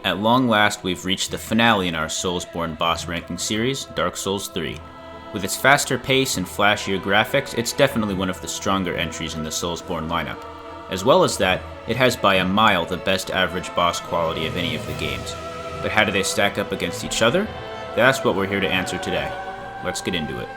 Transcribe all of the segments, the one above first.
At long last, we've reached the finale in our Soulsborne boss ranking series, Dark Souls 3. With its faster pace and flashier graphics, it's definitely one of the stronger entries in the Soulsborne lineup. As well as that, it has by a mile the best average boss quality of any of the games. But how do they stack up against each other? That's what we're here to answer today. Let's get into it.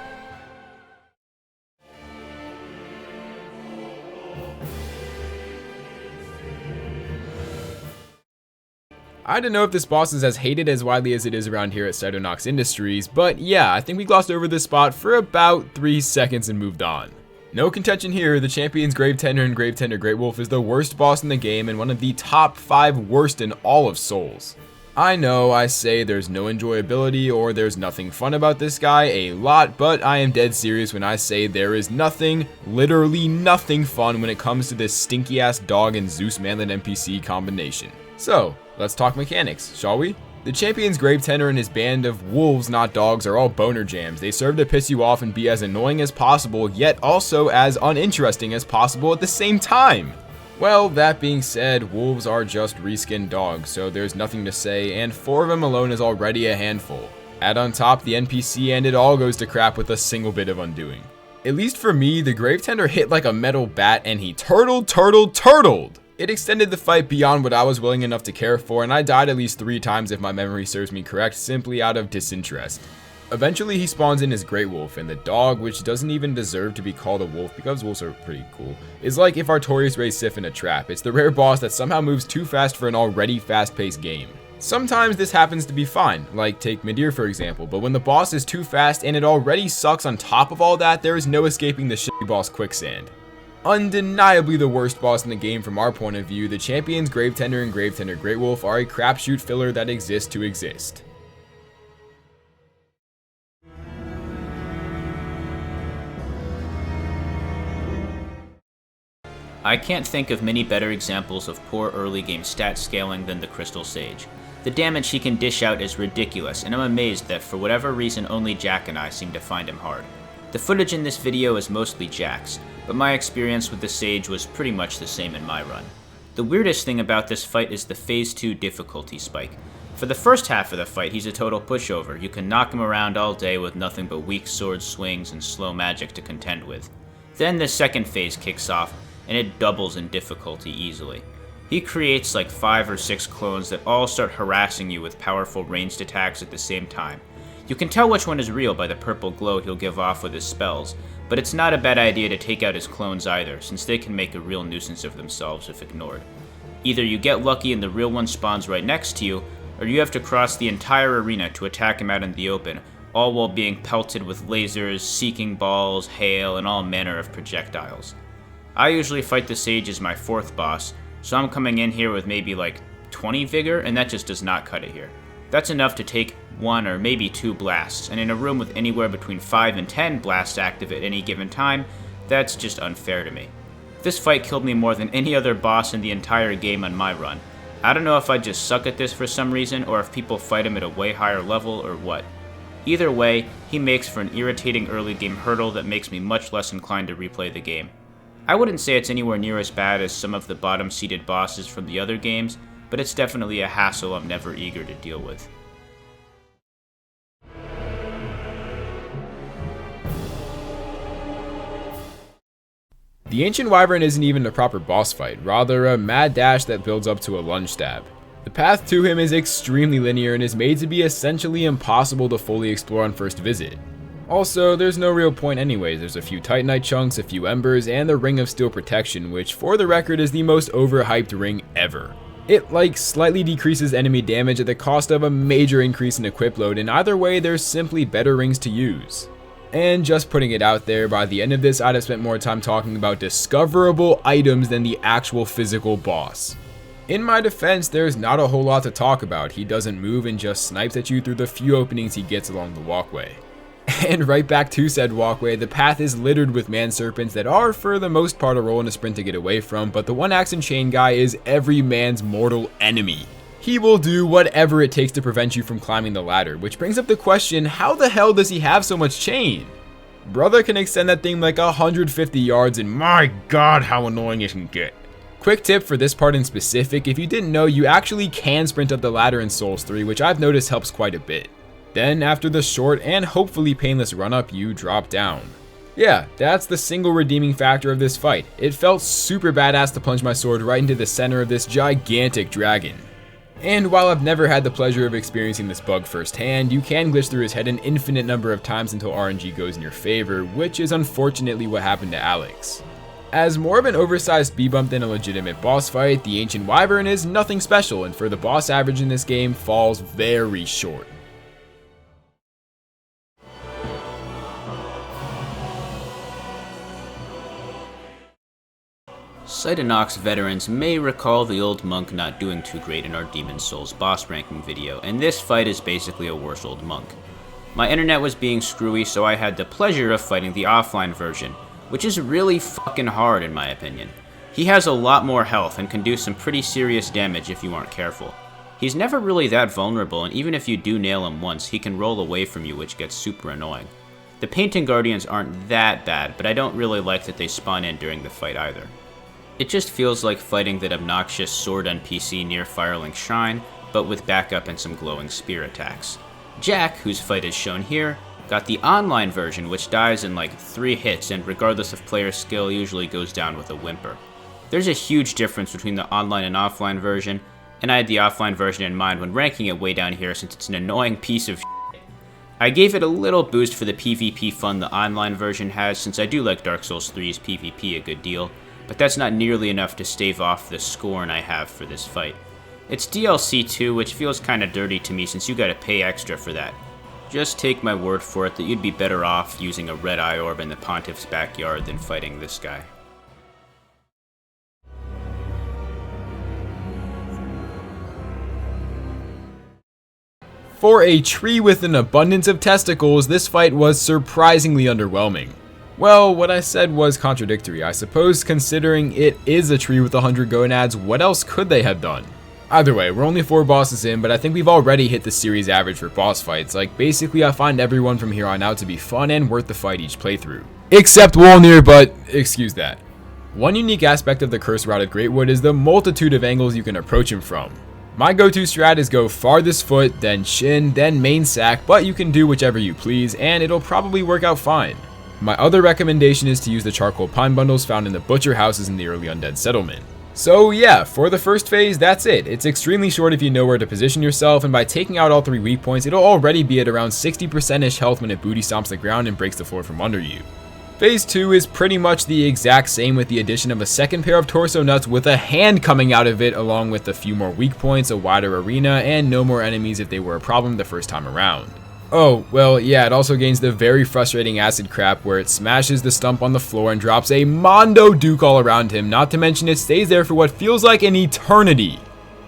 I don't know if this boss is as hated as widely as it is around here at Cytonox Industries, but yeah, I think we glossed over this spot for about 3 seconds and moved on. No contention here, the Champion's Gravetender and Gravetender Great Wolf is the worst boss in the game and one of the top 5 worst in all of Souls. I know I say there's no enjoyability or there's nothing fun about this guy a lot, but I am dead serious when I say there is nothing, literally nothing fun when it comes to this stinky ass dog and Zeus manlet NPC combination. So, let's talk mechanics, shall we? The Champion's Gravetender and his band of wolves, not dogs, are all boner jams. They serve to piss you off and be as annoying as possible, yet also as uninteresting as possible at the same time. Well, that being said, wolves are just reskinned dogs, so there's nothing to say, and 4 of them alone is already a handful. Add on top the NPC and it all goes to crap with a single bit of undoing. At least for me, the Gravetender hit like a metal bat and he turtled! It extended the fight beyond what I was willing enough to care for, and I died at least 3 times if my memory serves me correct, simply out of disinterest. Eventually he spawns in his Great Wolf, and the dog, which doesn't even deserve to be called a wolf because wolves are pretty cool, is like if Artorias raised Sif in a trap. It's the rare boss that somehow moves too fast for an already fast-paced game. Sometimes this happens to be fine, like take Midir for example, but when the boss is too fast and it already sucks on top of all that, there is no escaping the shitty boss quicksand. Undeniably the worst boss in the game from our point of view, the Champion's Gravetender and Gravetender Great Wolf are a crapshoot filler that exists to exist. I can't think of many better examples of poor early game stat scaling than the Crystal Sage. The damage he can dish out is ridiculous, and I'm amazed that for whatever reason only Jack and I seem to find him hard. The footage in this video is mostly Jack's, but my experience with the Sage was pretty much the same in my run. The weirdest thing about this fight is the Phase 2 difficulty spike. For the first half of the fight, he's a total pushover. You can knock him around all day with nothing but weak sword swings and slow magic to contend with. Then the second phase kicks off, and it doubles in difficulty easily. He creates like 5 or 6 clones that all start harassing you with powerful ranged attacks at the same time. You can tell which one is real by the purple glow he'll give off with his spells, but it's not a bad idea to take out his clones either, since they can make a real nuisance of themselves if ignored. Either you get lucky and the real one spawns right next to you, or you have to cross the entire arena to attack him out in the open, all while being pelted with lasers, seeking balls, hail, and all manner of projectiles. I usually fight the Sage as my 4th boss, so I'm coming in here with maybe like 20 vigor, and that just does not cut it here. That's enough to take 1 or maybe 2 blasts, and in a room with anywhere between 5 and 10 blasts active at any given time, that's just unfair to me. This fight killed me more than any other boss in the entire game on my run. I don't know if I just suck at this for some reason, or if people fight him at a way higher level, or what. Either way, he makes for an irritating early game hurdle that makes me much less inclined to replay the game. I wouldn't say it's anywhere near as bad as some of the bottom-seeded bosses from the other games, but it's definitely a hassle I'm never eager to deal with. The Ancient Wyvern isn't even a proper boss fight, rather a mad dash that builds up to a lunge stab. The path to him is extremely linear and is made to be essentially impossible to fully explore on first visit. Also, there's no real point anyways. There's a few Titanite chunks, a few embers, and the Ring of Steel Protection, which for the record is the most overhyped ring ever. It slightly decreases enemy damage at the cost of a major increase in equip load, and either way there's simply better rings to use. And just putting it out there, by the end of this I'd have spent more time talking about discoverable items than the actual physical boss. In my defense, there's not a whole lot to talk about. He doesn't move and just snipes at you through the few openings he gets along the walkway. And right back to said walkway, the path is littered with man serpents that are for the most part a roll and a sprint to get away from, but the one axe and chain guy is every man's mortal enemy. He will do whatever it takes to prevent you from climbing the ladder, which brings up the question, how the hell does he have so much chain? Brother can extend that thing like 150 yards, and my god how annoying it can get. Quick tip for this part in specific, if you didn't know, you actually can sprint up the ladder in Souls 3, which I've noticed helps quite a bit. Then after the short and hopefully painless run up, you drop down. Yeah, that's the single redeeming factor of this fight. It felt super badass to plunge my sword right into the center of this gigantic dragon. And while I've never had the pleasure of experiencing this bug firsthand, you can glitch through his head an infinite number of times until RNG goes in your favor, which is unfortunately what happened to Alex. As more of an oversized B-bump than a legitimate boss fight, the Ancient Wyvern is nothing special, and for the boss average in this game, falls very short. Cytonox veterans may recall the old monk not doing too great in our Demon's Souls boss ranking video, and this fight is basically a worse old monk. My internet was being screwy, so I had the pleasure of fighting the offline version, which is really fucking hard in my opinion. He has a lot more health and can do some pretty serious damage if you aren't careful. He's never really that vulnerable, and even if you do nail him once, he can roll away from you, which gets super annoying. The Painting Guardians aren't that bad, but I don't really like that they spawn in during the fight either. It just feels like fighting that obnoxious sword NPC near Firelink Shrine, but with backup and some glowing spear attacks. Jack, whose fight is shown here, got the online version, which dies in like 3 hits and regardless of player skill usually goes down with a whimper. There's a huge difference between the online and offline version, and I had the offline version in mind when ranking it way down here since it's an annoying piece of shit. I gave it a little boost for the PvP fun the online version has, since I do like Dark Souls 3's PvP a good deal, but that's not nearly enough to stave off the scorn I have for this fight. It's DLC too, which feels kinda dirty to me since you gotta pay extra for that. Just take my word for it that you'd be better off using a red eye orb in the Pontiff's backyard than fighting this guy. For a tree with an abundance of testicles, this fight was surprisingly underwhelming. Well, what I said was contradictory, I suppose. Considering it is a tree with 100 gonads, what else could they have done? Either way, we're only 4 bosses in, but I think we've already hit the series average for boss fights. Like, basically I find everyone from here on out to be fun and worth the fight each playthrough. Except Wolnir, but excuse that. One unique aspect of the Curse-Routed Greatwood is the multitude of angles you can approach him from. My go-to strat is go farthest foot, then shin, then main sack, but you can do whichever you please, and it'll probably work out fine. My other recommendation is to use the charcoal pine bundles found in the butcher houses in the early undead settlement. So yeah, for the first phase, that's it. It's extremely short if you know where to position yourself, and by taking out all 3 weak points, it'll already be at around 60%ish health when it booty stomps the ground and breaks the floor from under you. Phase 2 is pretty much the exact same with the addition of a second pair of torso nuts with a hand coming out of it, along with a few more weak points, a wider arena, and no more enemies if they were a problem the first time around. Oh, well, yeah, it also gains the very frustrating acid crap where it smashes the stump on the floor and drops a Mondo Duke all around him, not to mention it stays there for what feels like an eternity.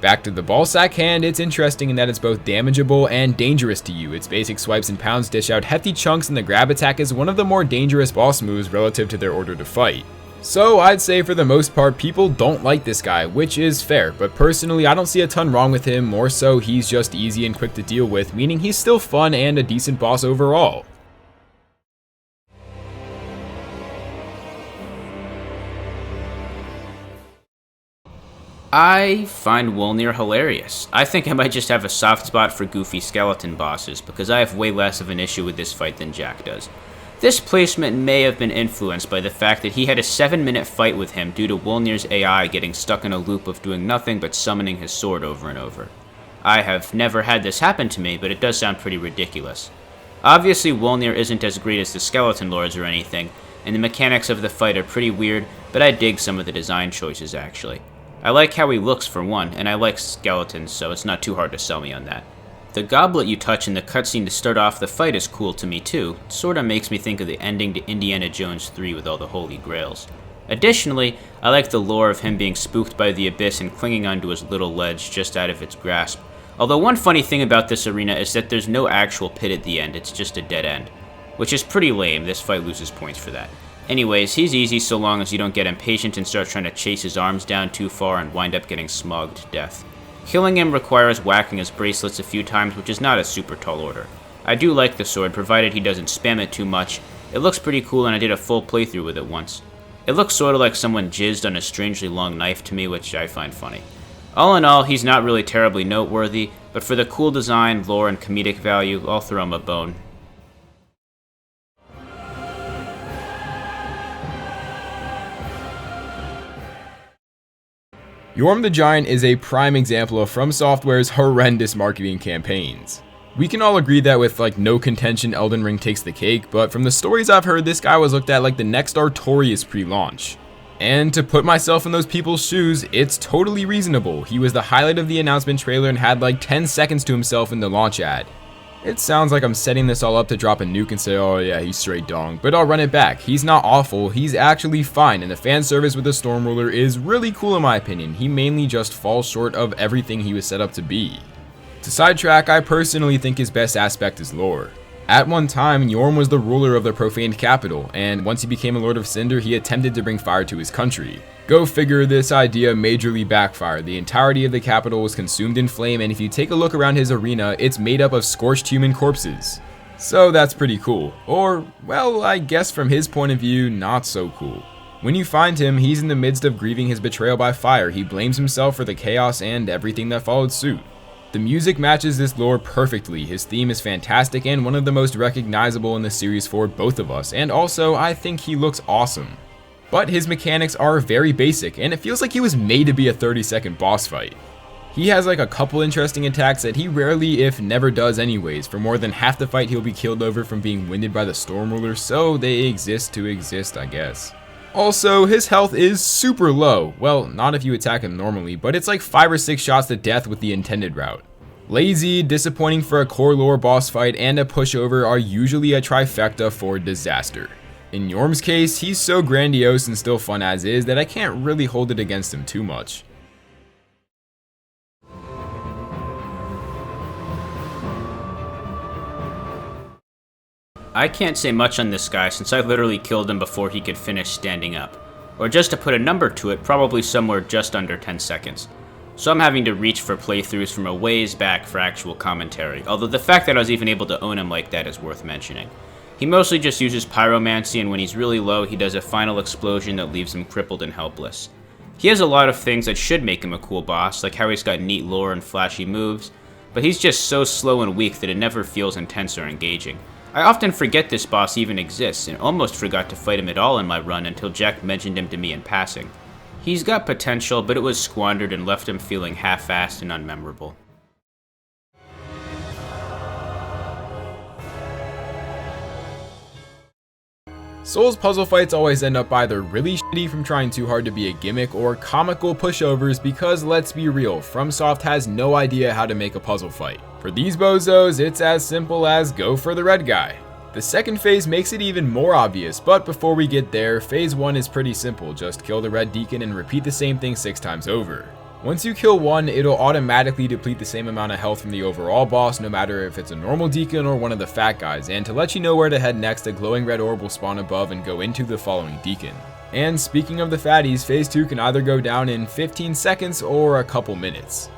Back to the ballsack hand, it's interesting in that it's both damageable and dangerous to you. Its basic swipes and pounds dish out hefty chunks, and the grab attack is one of the more dangerous boss moves relative to their order to fight. So I'd say for the most part, people don't like this guy, which is fair, but personally I don't see a ton wrong with him, more so he's just easy and quick to deal with, meaning he's still fun and a decent boss overall. I find Wolnir hilarious. I think I might just have a soft spot for goofy skeleton bosses, because I have way less of an issue with this fight than Jack does. This placement may have been influenced by the fact that he had a 7-minute fight with him due to Wolnir's AI getting stuck in a loop of doing nothing but summoning his sword over and over. I have never had this happen to me, but it does sound pretty ridiculous. Obviously Wolnir isn't as great as the Skeleton Lords or anything, and the mechanics of the fight are pretty weird, but I dig some of the design choices actually. I like how he looks for one, and I like skeletons, so it's not too hard to sell me on that. The goblet you touch in the cutscene to start off the fight is cool to me too. It sorta makes me think of the ending to Indiana Jones 3 with all the holy grails. Additionally, I like the lore of him being spooked by the abyss and clinging onto his little ledge just out of its grasp. Although one funny thing about this arena is that there's no actual pit at the end, it's just a dead end. Which is pretty lame, this fight loses points for that. Anyways, he's easy so long as you don't get impatient and start trying to chase his arms down too far and wind up getting smogged to death. Killing him requires whacking his bracelets a few times, which is not a super tall order. I do like the sword, provided he doesn't spam it too much. It looks pretty cool and I did a full playthrough with it once. It looks sort of like someone jizzed on a strangely long knife to me, which I find funny. All in all, he's not really terribly noteworthy, but for the cool design, lore, and comedic value, I'll throw him a bone. Yorm the Giant is a prime example of Fromsoftware's horrendous marketing campaigns. We can all agree that with no contention, Elden Ring takes the cake, but from the stories I've heard, this guy was looked at like the next Artorias pre-launch. And to put myself in those people's shoes, it's totally reasonable. He was the highlight of the announcement trailer and had 10 seconds to himself in the launch ad. It sounds like I'm setting this all up to drop a nuke and say, oh yeah, he's straight dong, but I'll run it back. He's not awful, he's actually fine, and the fan service with the Storm Ruler is really cool in my opinion. He mainly just falls short of everything he was set up to be. To sidetrack, I personally think his best aspect is lore. At one time, Yorm was the ruler of the profaned capital, and once he became a Lord of Cinder, he attempted to bring fire to his country. Go figure, this idea majorly backfired. The entirety of the capital was consumed in flame, and if you take a look around his arena, it's made up of scorched human corpses. So that's pretty cool. Or, well, I guess from his point of view, not so cool. When you find him, he's in the midst of grieving his betrayal by fire. He blames himself for the chaos and everything that followed suit. The music matches this lore perfectly. His theme is fantastic and one of the most recognizable in the series for both of us, and also I think he looks awesome. But his mechanics are very basic, and it feels like he was made to be a 30-second boss fight. He has a couple interesting attacks that he rarely, if never, does anyways. For more than half the fight he'll be killed over from being winded by the Storm Ruler, so they exist to exist, I guess. Also, his health is super low. Well, not if you attack him normally, but it's 5 or 6 shots to death with the intended route. Lazy, disappointing for a core lore boss fight, and a pushover are usually a trifecta for disaster. In Yorm's case, he's so grandiose and still fun as is that I can't really hold it against him too much. I can't say much on this guy since I literally killed him before he could finish standing up. Or just to put a number to it, probably somewhere just under 10 seconds. So I'm having to reach for playthroughs from a ways back for actual commentary, although the fact that I was even able to own him like that is worth mentioning. He mostly just uses pyromancy, and when he's really low, he does a final explosion that leaves him crippled and helpless. He has a lot of things that should make him a cool boss, like how he's got neat lore and flashy moves, but he's just so slow and weak that it never feels intense or engaging. I often forget this boss even exists, and almost forgot to fight him at all in my run until Jack mentioned him to me in passing. He's got potential, but it was squandered and left him feeling half-assed and unmemorable. Souls puzzle fights always end up either really shitty from trying too hard to be a gimmick, or comical pushovers because, let's be real, FromSoft has no idea how to make a puzzle fight. For these bozos, it's as simple as go for the red guy. The second phase makes it even more obvious, but before we get there, phase 1 is pretty simple, just kill the red deacon and repeat the same thing 6 times over. Once you kill one, it'll automatically deplete the same amount of health from the overall boss, no matter if it's a normal deacon or one of the fat guys, and to let you know where to head next, a glowing red orb will spawn above and go into the following deacon. And speaking of the fatties, phase 2 can either go down in 15 seconds or a couple minutes.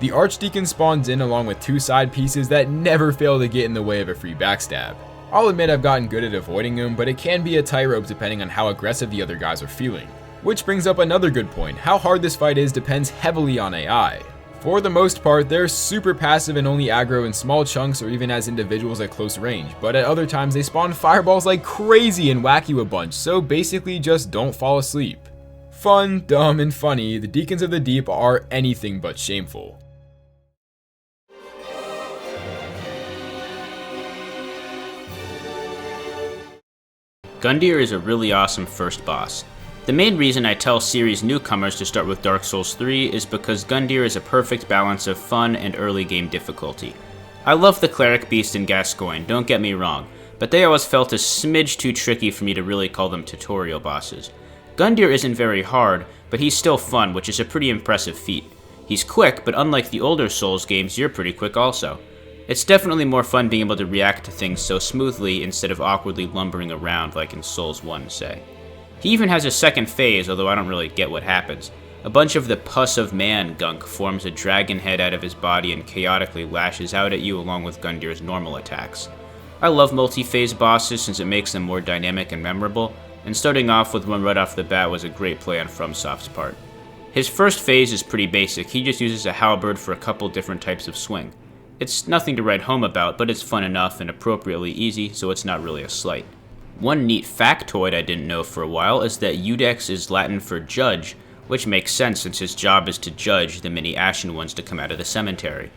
The archdeacon spawns in along with 2 side pieces that never fail to get in the way of a free backstab. I'll admit I've gotten good at avoiding them, but it can be a tightrope depending on how aggressive the other guys are feeling. Which brings up another good point, how hard this fight is depends heavily on AI. For the most part, they're super passive and only aggro in small chunks or even as individuals at close range, but at other times they spawn fireballs like crazy and whack you a bunch, so basically just don't fall asleep. Fun, dumb, and funny, the Deacons of the Deep are anything but shameful. Gundyr is a really awesome first boss. The main reason I tell series newcomers to start with Dark Souls 3 is because Gundyr is a perfect balance of fun and early game difficulty. I love the Cleric Beast and Gascoigne, don't get me wrong, but they always felt a smidge too tricky for me to really call them tutorial bosses. Gundyr isn't very hard, but he's still fun, which is a pretty impressive feat. He's quick, but unlike the older Souls games, you're pretty quick also. It's definitely more fun being able to react to things so smoothly instead of awkwardly lumbering around like in Souls 1, say. He even has a second phase, although I don't really get what happens. A bunch of the Pus of Man gunk forms a dragon head out of his body and chaotically lashes out at you along with Gundyr's normal attacks. I love multi-phase bosses since it makes them more dynamic and memorable, and starting off with one right off the bat was a great play on FromSoft's part. His first phase is pretty basic, he just uses a halberd for a couple different types of swing. It's nothing to write home about, but it's fun enough and appropriately easy, so it's not really a slight. One neat factoid I didn't know for a while is that Iudex is Latin for judge, which makes sense since his job is to judge the many ashen ones to come out of the cemetery.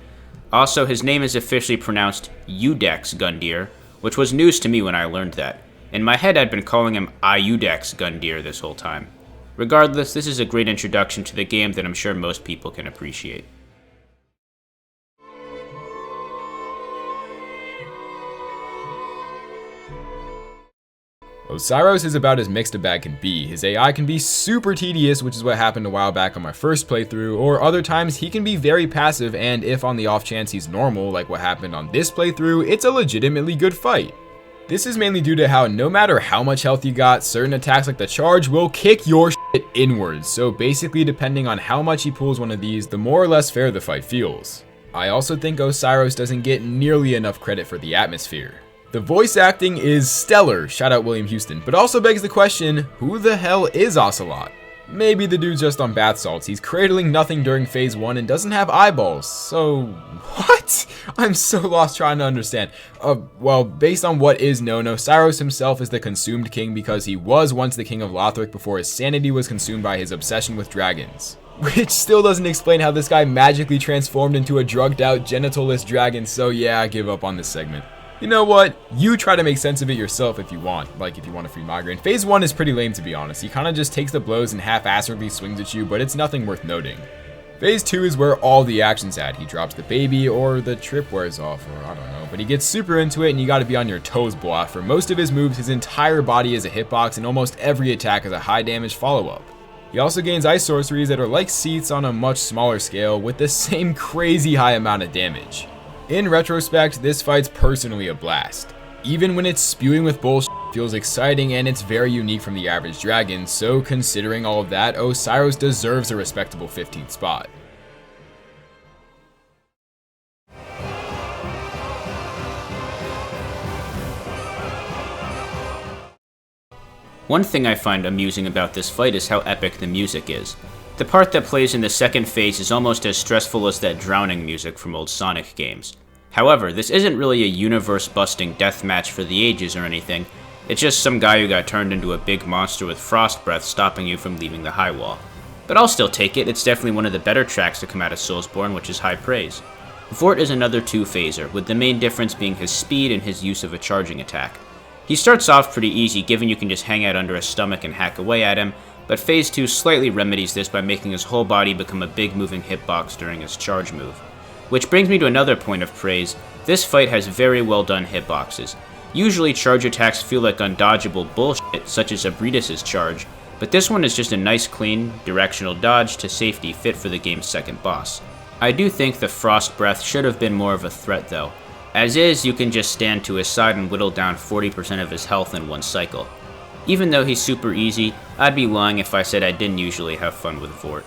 Also, his name is officially pronounced Iudex Gundyr, which was news to me when I learned that. In my head, I'd been calling him Iudex Gundyr this whole time. Regardless, this is a great introduction to the game that I'm sure most people can appreciate. Osiros is about as mixed a bag can be. His AI can be super tedious, which is what happened a while back on my first playthrough, or other times he can be very passive, and if on the off chance he's normal, like what happened on this playthrough, it's a legitimately good fight. This is mainly due to how no matter how much health you got, certain attacks like the charge will kick your shit inwards, so basically depending on how much he pulls one of these, the more or less fair the fight feels. I also think Osiros doesn't get nearly enough credit for the atmosphere. The voice acting is stellar, shout out William Houston, but also begs the question, who the hell is Ocelot? Maybe the dude's just on bath salts, he's cradling nothing during phase 1 and doesn't have eyeballs, so what? I'm so lost trying to understand. Well, based on what is known, Osiros himself is the consumed king because he was once the king of Lothric before his sanity was consumed by his obsession with dragons. Which still doesn't explain how this guy magically transformed into a drugged out genitalless dragon, so yeah, I give up on this segment. You know what? You try to make sense of it yourself if you want, like if you want a free migraine. Phase 1 is pretty lame to be honest. He kind of just takes the blows and half-assedly swings at you, but it's nothing worth noting. Phase 2 is where all the action's at. He drops the baby or the trip wears off, or I don't know. But he gets super into it and you gotta be on your toes, boy. For most of his moves, his entire body is a hitbox and almost every attack is a high damage follow-up. He also gains ice sorceries that are like seats on a much smaller scale with the same crazy high amount of damage. In retrospect, this fight's personally a blast. Even when it's spewing with bullshit, it feels exciting and it's very unique from the average dragon, so considering all of that, Osiros deserves a respectable 15th spot. One thing I find amusing about this fight is how epic the music is. The part that plays in the second phase is almost as stressful as that drowning music from old Sonic games. However, this isn't really a universe-busting deathmatch for the ages or anything, it's just some guy who got turned into a big monster with frost breath stopping you from leaving the high wall. But I'll still take it, it's definitely one of the better tracks to come out of Soulsborne, which is high praise. Vort is another two-phaser, with the main difference being his speed and his use of a charging attack. He starts off pretty easy, given you can just hang out under his stomach and hack away at him, but phase 2 slightly remedies this by making his whole body become a big moving hitbox during his charge move. Which brings me to another point of praise, this fight has very well done hitboxes. Usually charge attacks feel like undodgeable bullshit, such as Abridus' charge, but this one is just a nice clean, directional dodge to safety fit for the game's second boss. I do think the Frost Breath should have been more of a threat though. As is, you can just stand to his side and whittle down 40% of his health in one cycle. Even though he's super easy, I'd be lying if I said I didn't usually have fun with Vort.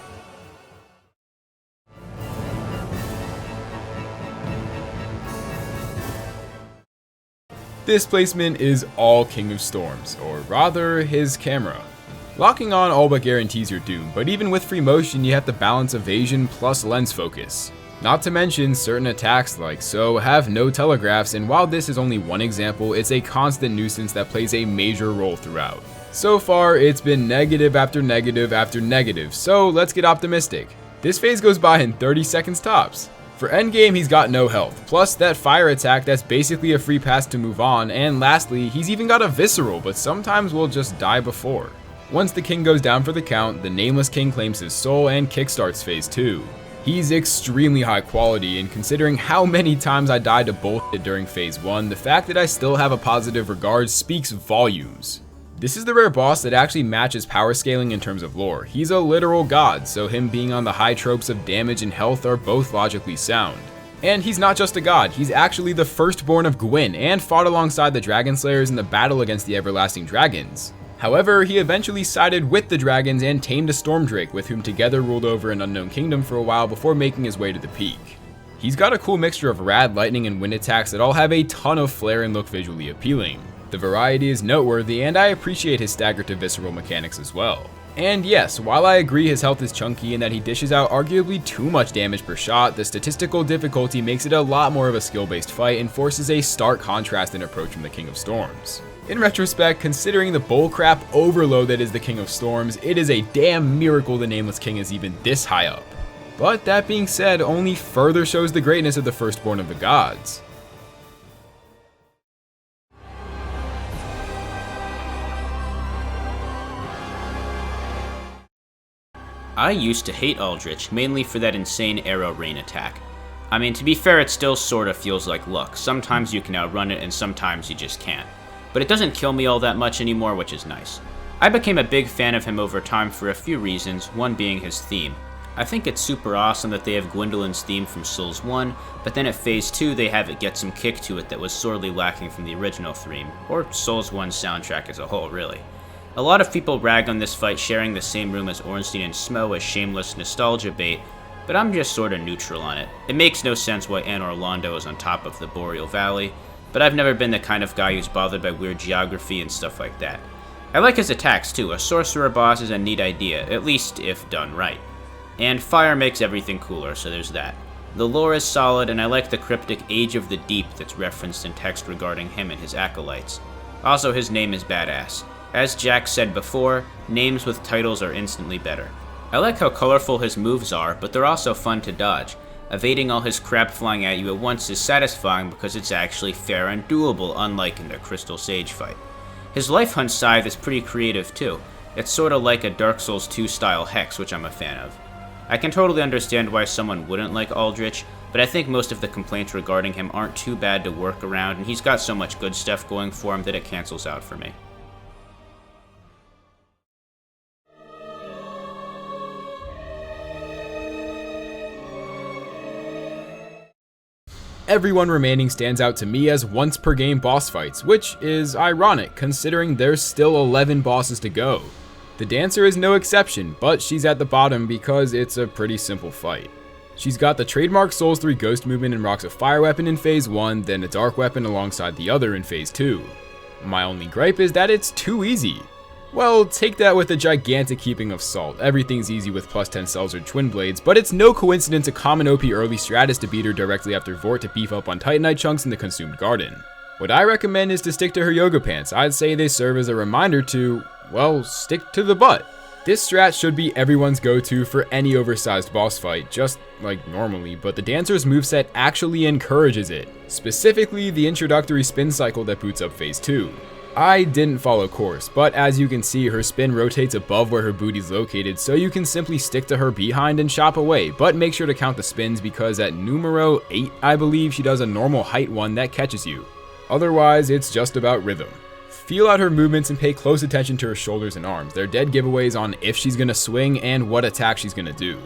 This placement is all King of Storms, or rather, his camera. Locking on all but guarantees your doom, but even with free motion you have to balance evasion plus lens focus. Not to mention, certain attacks like so have no telegraphs, and while this is only one example, it's a constant nuisance that plays a major role throughout. So far, it's been negative after negative after negative, so let's get optimistic. This phase goes by in 30 seconds tops. For endgame, he's got no health, plus that fire attack that's basically a free pass to move on, and lastly, he's even got a visceral, but sometimes will just die before. Once the king goes down for the count, the nameless king claims his soul and kickstarts phase 2. He's extremely high quality, and considering how many times I died to bullshit during phase 1, the fact that I still have a positive regard speaks volumes. This is the rare boss that actually matches power scaling in terms of lore. He's a literal god, so him being on the high tropes of damage and health are both logically sound. And he's not just a god, he's actually the firstborn of Gwyn, and fought alongside the Dragon Slayers in the battle against the Everlasting Dragons. However, he eventually sided with the dragons and tamed a Stormdrake, with whom together ruled over an unknown kingdom for a while before making his way to the peak. He's got a cool mixture of rad lightning and wind attacks that all have a ton of flair and look visually appealing. The variety is noteworthy, and I appreciate his stagger to visceral mechanics as well. And yes, while I agree his health is chunky and that he dishes out arguably too much damage per shot, the statistical difficulty makes it a lot more of a skill-based fight and forces a stark contrast in approach from the King of Storms. In retrospect, considering the bullcrap overload that is the King of Storms, it is a damn miracle the Nameless King is even this high up. But that being said, only further shows the greatness of the Firstborn of the Gods. I used to hate Aldrich, mainly for that insane arrow rain attack. I mean, to be fair, it still sorta feels like luck. Sometimes you can outrun it and sometimes you just can't. But it doesn't kill me all that much anymore, which is nice. I became a big fan of him over time for a few reasons, one being his theme. I think it's super awesome that they have Gwendolyn's theme from Souls 1, but then at Phase 2 they have it get some kick to it that was sorely lacking from the original theme, or Souls 1's soundtrack as a whole, really. A lot of people rag on this fight sharing the same room as Ornstein and Smo as shameless nostalgia bait, but I'm just sorta neutral on it. It makes no sense why Anor Londo is on top of the Boreal Valley, but I've never been the kind of guy who's bothered by weird geography and stuff like that. I like his attacks too. A sorcerer boss is a neat idea, at least if done right. And fire makes everything cooler, so there's that. The lore is solid, and I like the cryptic Age of the Deep that's referenced in text regarding him and his acolytes. Also, his name is badass. As Jack said before, names with titles are instantly better. I like how colorful his moves are, but they're also fun to dodge. Evading all his crap flying at you at once is satisfying because it's actually fair and doable, unlike in the Crystal Sage fight. His Life Hunt scythe is pretty creative too. It's sorta like a Dark Souls 2 style hex, which I'm a fan of. I can totally understand why someone wouldn't like Aldrich, but I think most of the complaints regarding him aren't too bad to work around, and he's got so much good stuff going for him that it cancels out for me. Everyone remaining stands out to me as once per game boss fights, which is ironic considering there's still 11 bosses to go. The Dancer is no exception, but she's at the bottom because it's a pretty simple fight. She's got the trademark Souls 3 ghost movement and rocks a fire weapon in phase 1, then a dark weapon alongside the other in phase 2. My only gripe is that it's too easy. Well, take that with a gigantic heaping of salt. Everything's easy with plus 10 cells or twin blades, but it's no coincidence a common OP early strat is to beat her directly after Vort to beef up on Titanite chunks in the Consumed Garden. What I recommend is to stick to her yoga pants. I'd say they serve as a reminder to, well, stick to the butt. This strat should be everyone's go-to for any oversized boss fight, just like normally, but the Dancer's moveset actually encourages it. Specifically, the introductory spin cycle that boots up phase 2. I didn't follow course, but as you can see, her spin rotates above where her booty's located, so you can simply stick to her behind and chop away, but make sure to count the spins because at numero 8, I believe, she does a normal height one that catches you. Otherwise, it's just about rhythm. Feel out her movements and pay close attention to her shoulders and arms. They're dead giveaways on if she's gonna swing and what attack she's gonna do.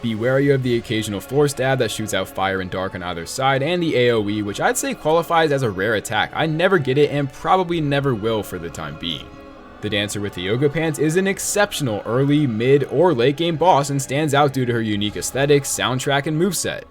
Be wary of the occasional floor stab that shoots out fire and dark on either side, and the AoE, which I'd say qualifies as a rare attack. I never get it and probably never will for the time being. The Dancer with the yoga pants is an exceptional early, mid, or late game boss and stands out due to her unique aesthetics, soundtrack, and moveset.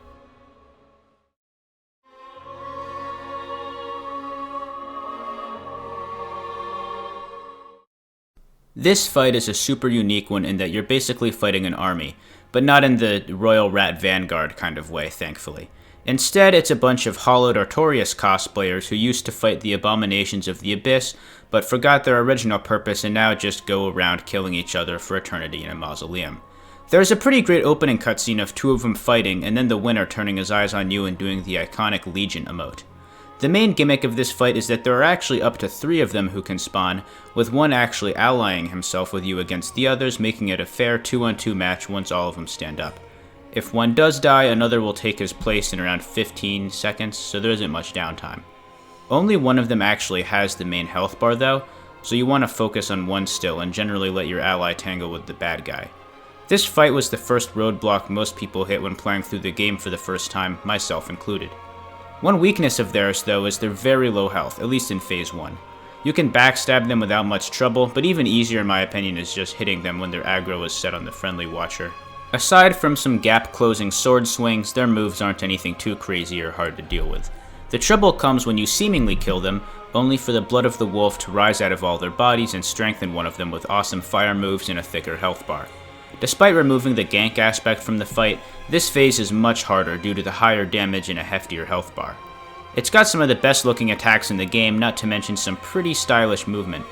This fight is a super unique one in that you're basically fighting an army, but not in the Royal Rat Vanguard kind of way, thankfully. Instead, it's a bunch of hollowed Artorias cosplayers who used to fight the abominations of the Abyss, but forgot their original purpose and now just go around killing each other for eternity in a mausoleum. There's a pretty great opening cutscene of two of them fighting, and then the winner turning his eyes on you and doing the iconic Legion emote. The main gimmick of this fight is that there are actually up to 3 of them who can spawn, with one actually allying himself with you against the others, making it a fair 2-on-2 match once all of them stand up. If one does die, another will take his place in around 15 seconds, so there isn't much downtime. Only one of them actually has the main health bar though, so you want to focus on one still and generally let your ally tangle with the bad guy. This fight was the first roadblock most people hit when playing through the game for the first time, myself included. One weakness of theirs, though, is their very low health, at least in phase 1. You can backstab them without much trouble, but even easier in my opinion is just hitting them when their aggro is set on the friendly watcher. Aside from some gap-closing sword swings, their moves aren't anything too crazy or hard to deal with. The trouble comes when you seemingly kill them, only for the blood of the wolf to rise out of all their bodies and strengthen one of them with awesome fire moves and a thicker health bar. Despite removing the gank aspect from the fight, this phase is much harder due to the higher damage and a heftier health bar. It's got some of the best looking attacks in the game, not to mention some pretty stylish movement.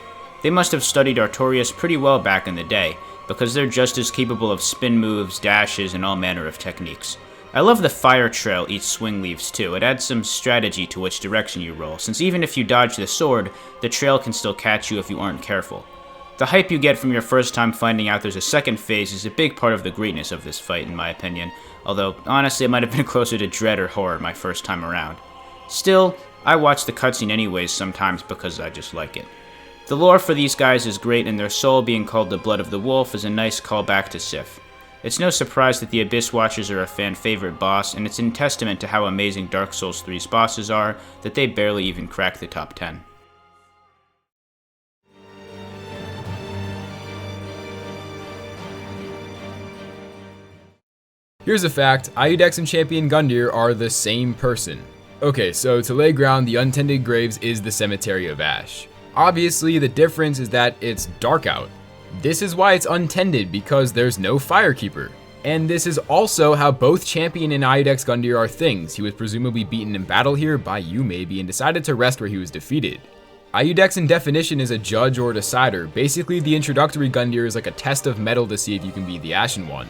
They must have studied Artorias pretty well back in the day, because they're just as capable of spin moves, dashes, and all manner of techniques. I love the fire trail each swing leaves too. It adds some strategy to which direction you roll, since even if you dodge the sword, the trail can still catch you if you aren't careful. The hype you get from your first time finding out there's a second phase is a big part of the greatness of this fight in my opinion, although honestly it might have been closer to dread or horror my first time around. Still, I watch the cutscene anyways sometimes because I just like it. The lore for these guys is great, and their soul being called the Blood of the Wolf is a nice callback to Sif. It's no surprise that the Abyss Watchers are a fan favorite boss, and it's in testament to how amazing Dark Souls 3's bosses are that they barely even crack the top 10. Here's a fact, Iudex and Champion Gundyr are the same person. Okay, so to lay ground, the Untended Graves is the Cemetery of Ash. Obviously, the difference is that it's dark out. This is why it's untended, because there's no Firekeeper. And this is also how both Champion and Iudex Gundyr are things. He was presumably beaten in battle here, by you maybe, and decided to rest where he was defeated. Iudex in definition is a judge or a decider. Basically, the introductory Gundyr is like a test of metal to see if you can be the Ashen One.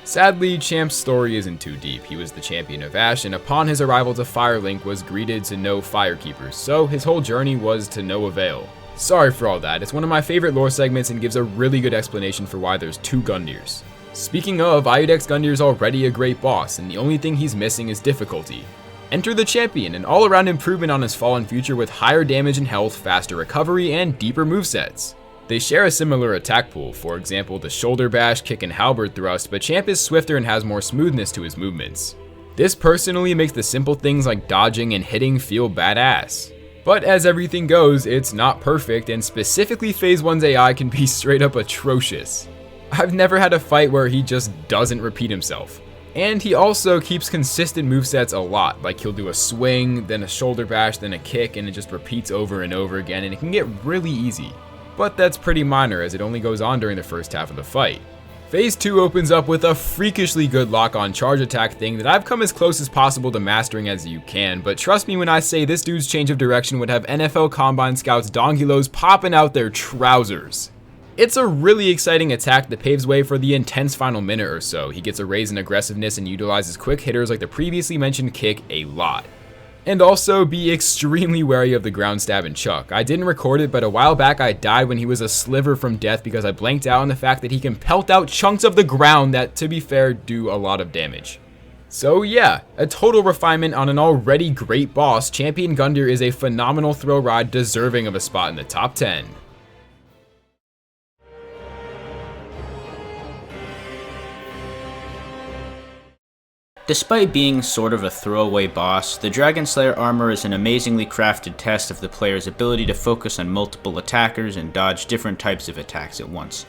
Sadly, Champ's story isn't too deep. He was the champion of Ash, and upon his arrival to Firelink was greeted to no Firekeepers, so his whole journey was to no avail. Sorry for all that, it's one of my favorite lore segments and gives a really good explanation for why there's two Gundyrs. Speaking of, Iudex Gundyr is already a great boss, and the only thing he's missing is difficulty. Enter the Champion, an all-around improvement on his fallen future with higher damage and health, faster recovery, and deeper movesets. They share a similar attack pool, for example the shoulder bash, kick, and halberd thrust, but Champ is swifter and has more smoothness to his movements. This personally makes the simple things like dodging and hitting feel badass. But as everything goes, it's not perfect, and specifically Phase 1's AI can be straight up atrocious. I've never had a fight where he just doesn't repeat himself. And he also keeps consistent movesets a lot, like he'll do a swing, then a shoulder bash, then a kick, and it just repeats over and over again, and it can get really easy. But that's pretty minor as it only goes on during the first half of the fight. Phase 2 opens up with a freakishly good lock-on charge attack thing that I've come as close as possible to mastering as you can, but trust me when I say this dude's change of direction would have NFL Combine Scouts Dongulos popping out their trousers. It's a really exciting attack that paves way for the intense final minute or so. He gets a raise in aggressiveness and utilizes quick hitters like the previously mentioned kick a lot. And also be extremely wary of the ground stab and chuck. I didn't record it, but a while back I died when he was a sliver from death because I blanked out on the fact that he can pelt out chunks of the ground that, to be fair, do a lot of damage. So yeah, a total refinement on an already great boss. Champion Gundyr is a phenomenal thrill ride deserving of a spot in the top 10. Despite being sort of a throwaway boss, the Dragon Slayer armor is an amazingly crafted test of the player's ability to focus on multiple attackers and dodge different types of attacks at once.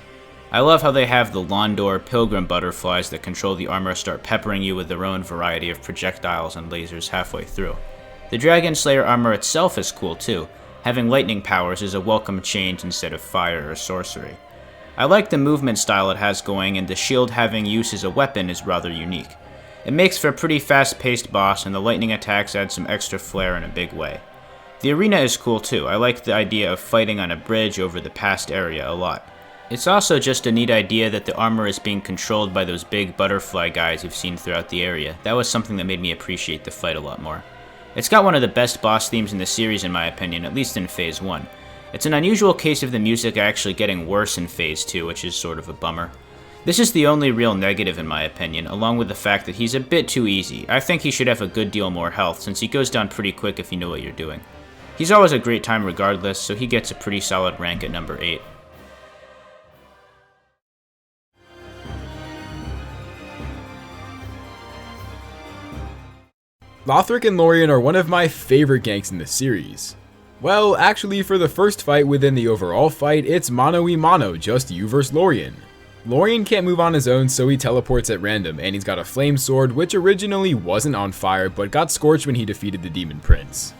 I love how they have the Londor Pilgrim butterflies that control the armor start peppering you with their own variety of projectiles and lasers halfway through. The Dragon Slayer armor itself is cool too. Having lightning powers is a welcome change instead of fire or sorcery. I like the movement style it has going, and the shield having use as a weapon is rather unique. It makes for a pretty fast-paced boss, and the lightning attacks add some extra flair in a big way. The arena is cool too. I like the idea of fighting on a bridge over the past area a lot. It's also just a neat idea that the armor is being controlled by those big butterfly guys you've seen throughout the area. That was something that made me appreciate the fight a lot more. It's got one of the best boss themes in the series in my opinion, at least in Phase 1. It's an unusual case of the music actually getting worse in Phase 2, which is sort of a bummer. This is the only real negative in my opinion, along with the fact that he's a bit too easy. I think he should have a good deal more health, since he goes down pretty quick if you know what you're doing. He's always a great time regardless, so he gets a pretty solid rank at number 8. Lothric and Lorien are one of my favorite ganks in the series. Well, actually for the first fight within the overall fight, it's mano-y-mano, just you versus Lorien. Lorien can't move on his own, so he teleports at random, and he's got a flame sword which originally wasn't on fire but got scorched when he defeated the Demon Prince.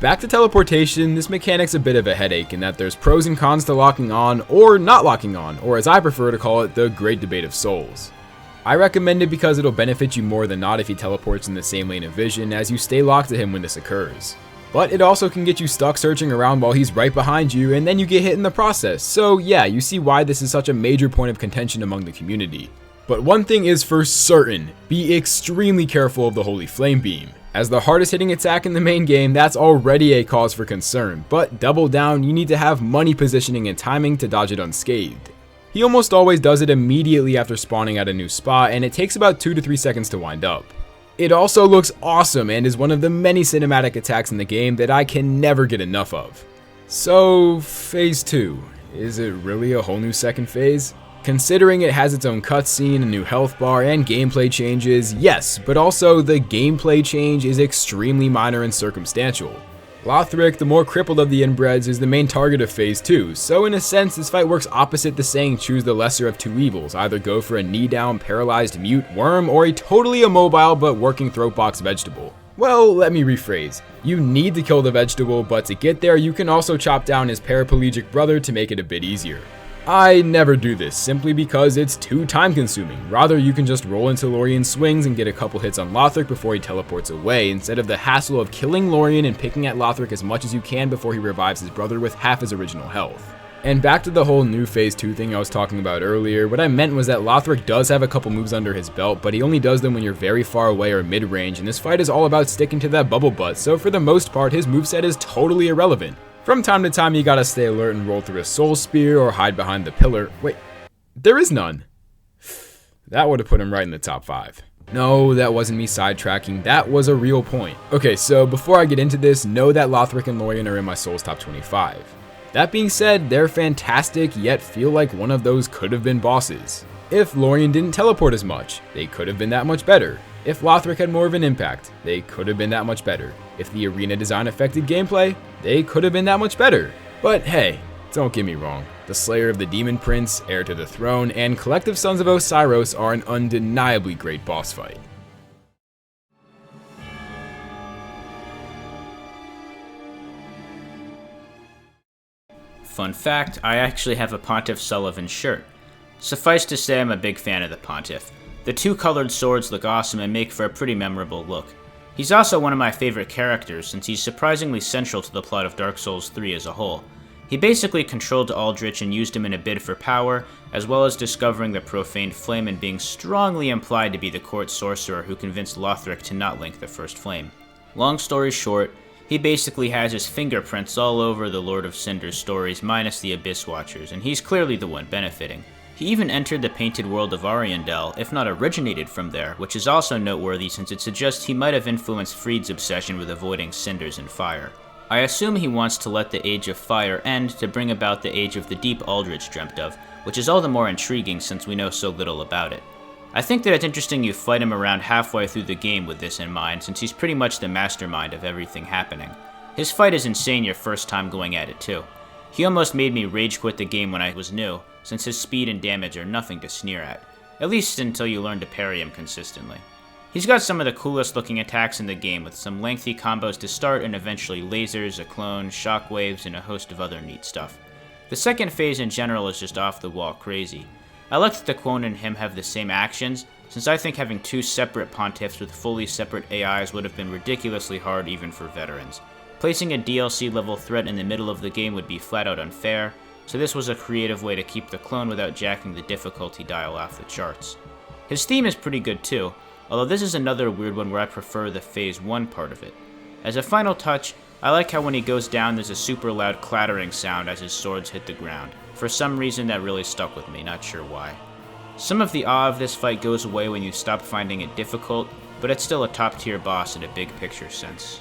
Back to teleportation, this mechanic's a bit of a headache in that there's pros and cons to locking on or not locking on, or as I prefer to call it, the great debate of souls. I recommend it because it'll benefit you more than not if he teleports in the same lane of vision, as you stay locked to him when this occurs. But it also can get you stuck searching around while he's right behind you, and then you get hit in the process. So yeah, you see why this is such a major point of contention among the community. But one thing is for certain, be extremely careful of the Holy Flame Beam. As the hardest hitting attack in the main game, that's already a cause for concern, but double down, you need to have money positioning and timing to dodge it unscathed. He almost always does it immediately after spawning at a new spot, and it takes about 2 to 3 seconds to wind up. It also looks awesome and is one of the many cinematic attacks in the game that I can never get enough of. So, Phase 2, is it really a whole new second phase? Considering it has its own cutscene, a new health bar, and gameplay changes, yes, but also the gameplay change is extremely minor and circumstantial. Lothric, the more crippled of the inbreds, is the main target of Phase 2, so in a sense this fight works opposite the saying choose the lesser of two evils, either go for a knee down, paralyzed mute worm, or a totally immobile but working throat box vegetable. Well, let me rephrase. You need to kill the vegetable, but to get there you can also chop down his paraplegic brother to make it a bit easier. I never do this, simply because it's too time consuming. Rather, you can just roll into Lorien's swings and get a couple hits on Lothric before he teleports away, instead of the hassle of killing Lorien and picking at Lothric as much as you can before he revives his brother with half his original health. And back to the whole new Phase 2 thing I was talking about earlier, what I meant was that Lothric does have a couple moves under his belt, but he only does them when you're very far away or mid-range, and this fight is all about sticking to that bubble butt, so for the most part his moveset is totally irrelevant. From time to time you gotta stay alert and roll through a soul spear or hide behind the pillar. Wait, there is none. That would have put him right in the top 5. No, that wasn't me sidetracking, that was a real point. Okay, so before I get into this, know that Lothric and Lorien are in my Souls top 25. That being said, they're fantastic, yet feel like one of those could have been bosses. If Lorien didn't teleport as much, they could have been that much better. If Lothric had more of an impact, they could have been that much better. If the arena design affected gameplay, they could have been that much better. But hey, don't get me wrong, the Slayer of the Demon Prince, Heir to the Throne, and Collective Sons of Osiris are an undeniably great boss fight. Fun fact, I actually have a Pontiff Sullivan shirt. Suffice to say I'm a big fan of the Pontiff. The two colored swords look awesome and make for a pretty memorable look. He's also one of my favorite characters since he's surprisingly central to the plot of Dark Souls 3 as a whole. He basically controlled Aldrich and used him in a bid for power, as well as discovering the profaned flame and being strongly implied to be the court sorcerer who convinced Lothric to not link the first flame. Long story short, he basically has his fingerprints all over the Lord of Cinder's stories minus the Abyss Watchers, and he's clearly the one benefiting. He even entered the painted world of Ariandel, if not originated from there, which is also noteworthy since it suggests he might have influenced Fried's obsession with avoiding cinders and fire. I assume he wants to let the Age of Fire end to bring about the Age of the Deep Aldrich dreamt of, which is all the more intriguing since we know so little about it. I think that it's interesting you fight him around halfway through the game with this in mind, since he's pretty much the mastermind of everything happening. His fight is insane your first time going at it too. He almost made me rage quit the game when I was new, since his speed and damage are nothing to sneer at least until you learn to parry him consistently. He's got some of the coolest looking attacks in the game with some lengthy combos to start and eventually lasers, a clone, shockwaves, and a host of other neat stuff. The second phase in general is just off the wall crazy. I like that the clone and him have the same actions, since I think having two separate pontiffs with fully separate AIs would have been ridiculously hard even for veterans. Placing a DLC level threat in the middle of the game would be flat out unfair, so this was a creative way to keep the clone without jacking the difficulty dial off the charts. His theme is pretty good too, although this is another weird one where I prefer the Phase 1 part of it. As a final touch, I like how when he goes down there's a super loud clattering sound as his swords hit the ground. For some reason that really stuck with me, not sure why. Some of the awe of this fight goes away when you stop finding it difficult, but it's still a top tier boss in a big picture sense.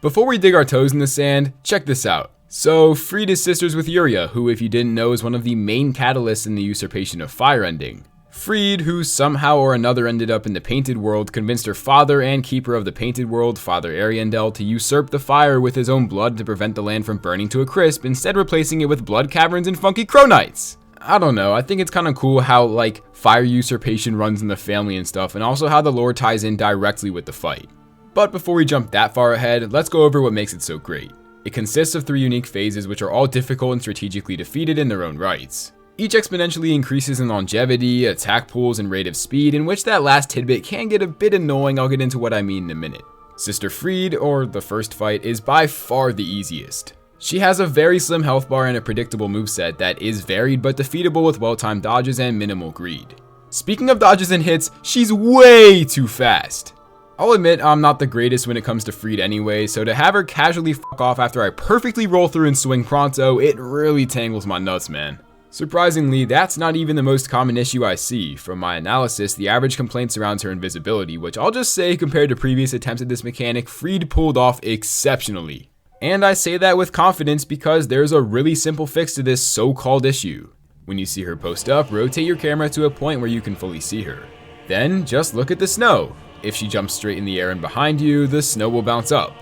Before we dig our toes in the sand, check this out. So, Fried is sisters with Yuria, who if you didn't know is one of the main catalysts in the usurpation of Fire ending. Fried, who somehow or another ended up in the Painted World, convinced her father and keeper of the Painted World, Father Ariandel, to usurp the fire with his own blood to prevent the land from burning to a crisp, instead replacing it with blood caverns and funky crow knights. I don't know, I think it's kind of cool how like fire usurpation runs in the family and stuff, and also how the lore ties in directly with the fight. But before we jump that far ahead, let's go over what makes it so great. It consists of 3 unique phases which are all difficult and strategically defeated in their own rights. Each exponentially increases in longevity, attack pools, and rate of speed, in which that last tidbit can get a bit annoying. I'll get into what I mean in a minute. Sister Fried, or the first fight, is by far the easiest. She has a very slim health bar and a predictable moveset that is varied but defeatable with well-timed dodges and minimal greed. Speaking of dodges and hits, she's way too fast. I'll admit I'm not the greatest when it comes to Fried anyway, so to have her casually fuck off after I perfectly roll through and swing pronto, it really tangles my nuts, man. Surprisingly, that's not even the most common issue I see. From my analysis, the average complaint surrounds her invisibility, which I'll just say compared to previous attempts at this mechanic, Fried pulled off exceptionally. And I say that with confidence because there's a really simple fix to this so-called issue. When you see her post up, rotate your camera to a point where you can fully see her. Then just look at the snow. If she jumps straight in the air and behind you, the snow will bounce up.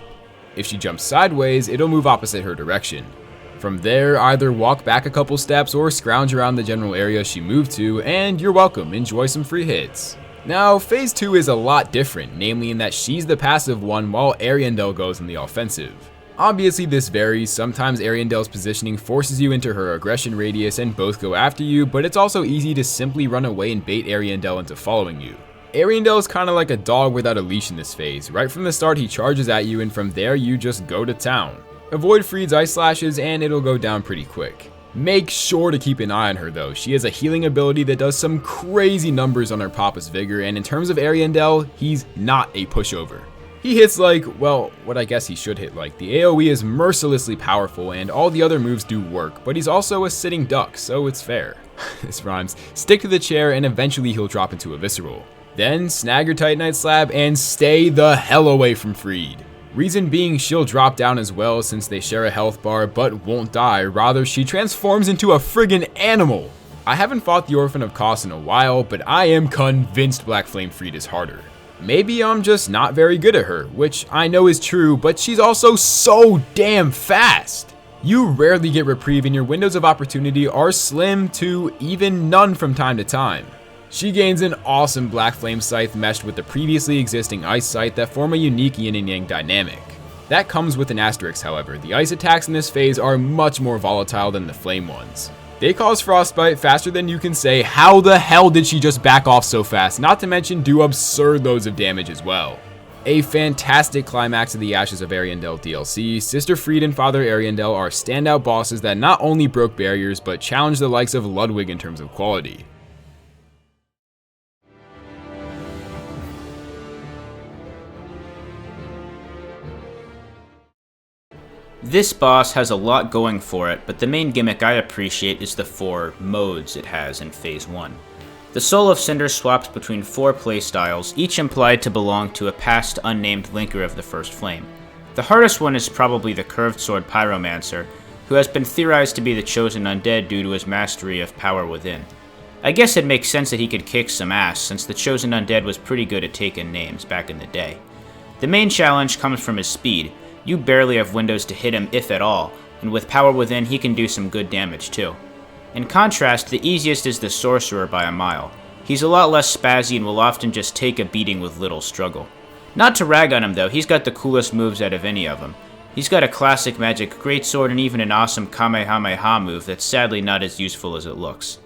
If she jumps sideways, it'll move opposite her direction. From there, either walk back a couple steps or scrounge around the general area she moved to, and you're welcome, enjoy some free hits. Now, phase 2 is a lot different, namely in that she's the passive one while Ariandel goes in the offensive. Obviously this varies, sometimes Ariandel's positioning forces you into her aggression radius and both go after you, but it's also easy to simply run away and bait Ariandel into following you. Ariandel is kinda like a dog without a leash in this phase. Right from the start he charges at you and from there you just go to town. Avoid Fried's ice slashes and it'll go down pretty quick. Make sure to keep an eye on her though. She has a healing ability that does some crazy numbers on her Papa's Vigor, and in terms of Ariandel, he's not a pushover. He hits like, well, what I guess he should hit like. The AoE is mercilessly powerful and all the other moves do work, but he's also a sitting duck, so it's fair. This rhymes. Stick to the chair and eventually he'll drop into a visceral. Then snag your Titanite slab and stay the hell away from Fried. Reason being she'll drop down as well since they share a health bar but won't die, rather she transforms into a friggin' animal. I haven't fought the Orphan of Kos in a while, but I am convinced Black Flame Fried is harder. Maybe I'm just not very good at her, which I know is true, but she's also so damn fast. You rarely get reprieve and your windows of opportunity are slim to even none from time to time. She gains an awesome Black Flame Scythe meshed with the previously existing Ice Scythe that form a unique yin and yang dynamic. That comes with an asterisk, however. The ice attacks in this phase are much more volatile than the flame ones. They cause frostbite faster than you can say, how the hell did she just back off so fast? Not to mention do absurd loads of damage as well. A fantastic climax of the Ashes of Ariandel DLC, Sister Fried and Father Ariandel are standout bosses that not only broke barriers but challenged the likes of Ludwig in terms of quality. This boss has a lot going for it, but the main gimmick I appreciate is the 4 modes it has in Phase 1. The Soul of Cinder swaps between 4 playstyles, each implied to belong to a past unnamed linker of the First Flame. The hardest one is probably the Curved Sword Pyromancer, who has been theorized to be the chosen undead due to his mastery of Power Within. I guess it makes sense that he could kick some ass, since the chosen undead was pretty good at taking names back in the day. The main challenge comes from his speed. You barely have windows to hit him if at all, and with Power Within he can do some good damage too. In contrast, the easiest is the Sorcerer by a mile. He's a lot less spazzy and will often just take a beating with little struggle. Not to rag on him though, he's got the coolest moves out of any of them. He's got a classic magic greatsword and even an awesome Kamehameha move that's sadly not as useful as it looks.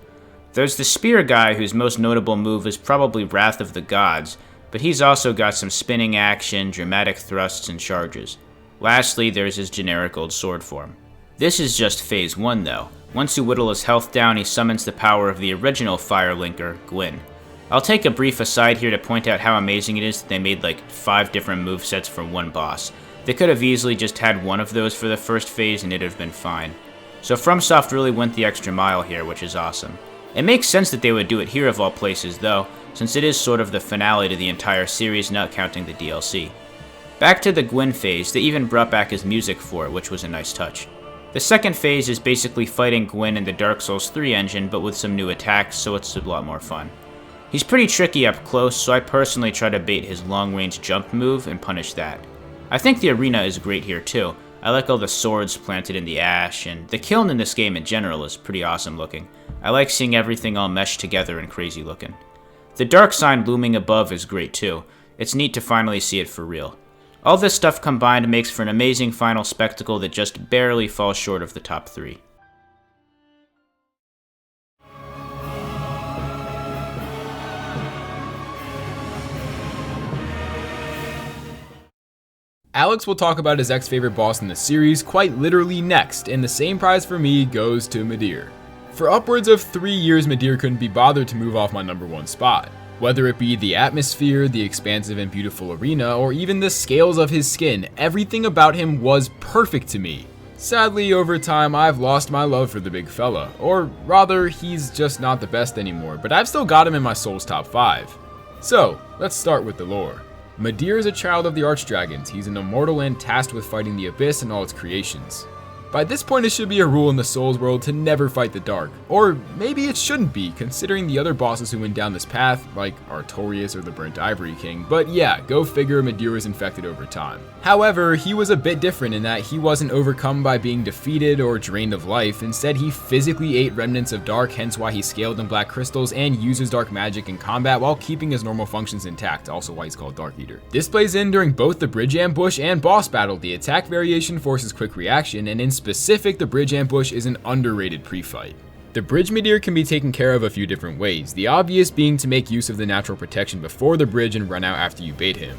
There's the Spear guy whose most notable move is probably Wrath of the Gods, but he's also got some spinning action, dramatic thrusts, and charges. Lastly, there's his generic old sword form. This is just Phase 1 though. Once you whittle his health down, he summons the power of the original Fire Linker, Gwyn. I'll take a brief aside here to point out how amazing it is that they made like 5 different movesets for one boss. They could have easily just had one of those for the first phase and it'd have been fine. So FromSoft really went the extra mile here, which is awesome. It makes sense that they would do it here of all places though, since it is sort of the finale to the entire series, not counting the DLC. Back to the Gwyn phase, they even brought back his music for it, which was a nice touch. The second phase is basically fighting Gwyn in the Dark Souls 3 engine, but with some new attacks, so it's a lot more fun. He's pretty tricky up close, so I personally try to bait his long-range jump move and punish that. I think the arena is great here too. I like all the swords planted in the ash, and the kiln in this game in general is pretty awesome looking. I like seeing everything all meshed together and crazy looking. The dark sign looming above is great too. It's neat to finally see it for real. All this stuff combined makes for an amazing final spectacle that just barely falls short of the top 3. Alex will talk about his ex-favorite boss in the series quite literally next, and the same prize for me goes to Midir. For upwards of 3 years, Midir couldn't be bothered to move off my number 1 spot. Whether it be the atmosphere, the expansive and beautiful arena, or even the scales of his skin, everything about him was perfect to me. Sadly, over time, I've lost my love for the big fella, or rather, he's just not the best anymore, but I've still got him in my soul's top 5. So, let's start with the lore. Midir is a child of the Archdragons. He's an immortal and tasked with fighting the Abyss and all its creations. By this point, it should be a rule in the Souls world to never fight the Dark. Or maybe it shouldn't be, considering the other bosses who went down this path, like Artorias or the Burnt Ivory King, but yeah, go figure, Midir was infected over time. However, he was a bit different in that he wasn't overcome by being defeated or drained of life. Instead, he physically ate remnants of Dark, hence why he scaled in black crystals and uses dark magic in combat while keeping his normal functions intact, also why he's called Dark Eater. This plays in during both the bridge ambush and boss battle. The attack variation forces quick reaction, and in specific, the bridge ambush is an underrated pre-fight. The bridge Midir can be taken care of a few different ways, the obvious being to make use of the natural protection before the bridge and run out after you bait him.